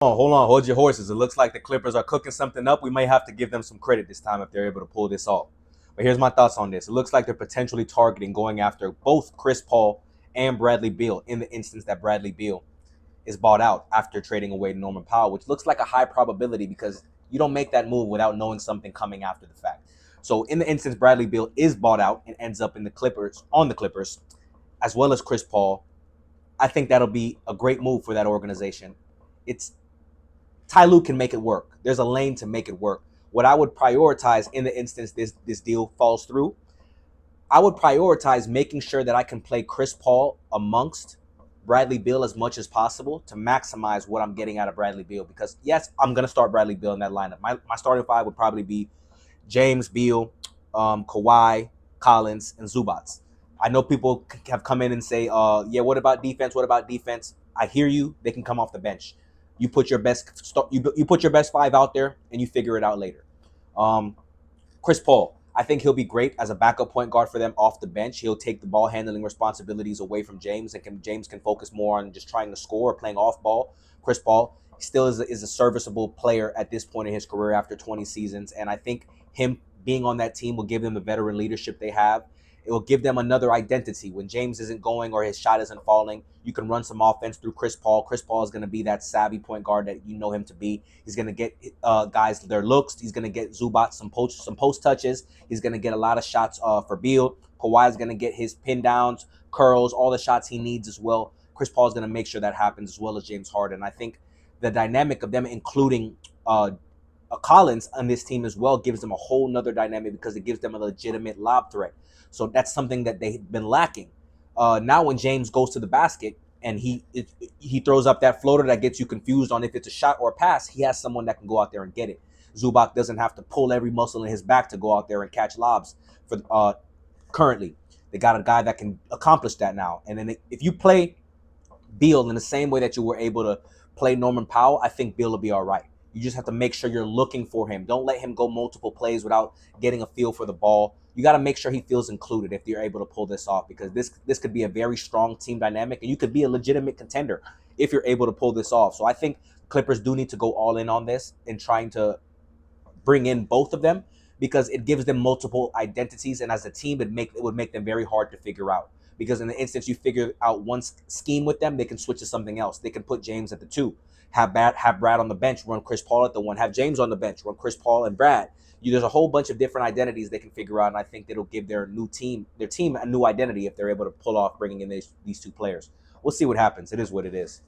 Oh, hold on, hold your horses. It looks like the Clippers are cooking something up. We may have to give them some credit this time if they're able to pull this off. But here's my thoughts on this. It looks like they're potentially targeting going after both Chris Paul and Bradley Beal in the instance that Bradley Beal is bought out after trading away Norman Powell, which looks like a high probability because you don't make that move without knowing something coming after the fact. So in the instance Bradley Beal is bought out and ends up in the Clippers on the Clippers, as well as Chris Paul, I think that'll be a great move for that organization. It's Ty Lue can make it work. There's a lane to make it work. What I would prioritize in the instance this deal falls through, I would prioritize making sure that I can play Chris Paul amongst Bradley Beal as much as possible to maximize what I'm getting out of Bradley Beal. Because yes, I'm gonna start Bradley Beal in that lineup. My starting five would probably be James, Beal, Kawhi, Collins, and Zubats. I know people have come in and say, yeah, what about defense? What about defense? I hear you. They can come off the bench. You put your best you put your best five out there, and you figure it out later. Um, Chris Paul, I think he'll be great as a backup point guard for them off the bench. He'll take the ball handling responsibilities away from James, and James can focus more on just trying to score or playing off ball. Chris Paul still is a serviceable player at this point in his career after 20 seasons, and I think him being on that team will give them the veteran leadership they have. It will give them another identity. When James isn't going or his shot isn't falling, you can run some offense through Chris Paul. Chris Paul is going to be that savvy point guard that you know him to be. He's going to get guys their looks. He's going to get Zubac some post touches. He's going to get a lot of shots for Beal. Kawhi is going to get his pin downs, curls, all the shots he needs as well. Chris Paul is going to make sure that happens as well as James Harden. I think the dynamic of them including Collins on this team as well gives them a whole nother dynamic because it gives them a legitimate lob threat. So that's something that they've been lacking. Now when James goes to the basket and he throws up that floater that gets you confused on if it's a shot or a pass, he has someone that can go out there and get it. Zubac doesn't have to pull every muscle in his back to go out there and catch lobs. For currently, they got a guy that can accomplish that now. And then if you play Beal in the same way that you were able to play Norman Powell, I think Beal will be all right. You just have to make sure you're looking for him. Don't let him go multiple plays without getting a feel for the ball. You got to make sure he feels included if you're able to pull this off because this could be a very strong team dynamic and you could be a legitimate contender if you're able to pull this off. So I think Clippers do need to go all in on this and trying to bring in both of them because it gives them multiple identities, and as a team, it would make them very hard to figure out. Because in the instance you figure out one scheme with them, they can switch to something else. They can put James at the two, have Brad on the bench, run Chris Paul at the one, have James on the bench, run Chris Paul and Brad. There's a whole bunch of different identities they can figure out, and I think it'll give their team a new identity if they're able to pull off bringing in these two players. We'll see what happens. It is what it is.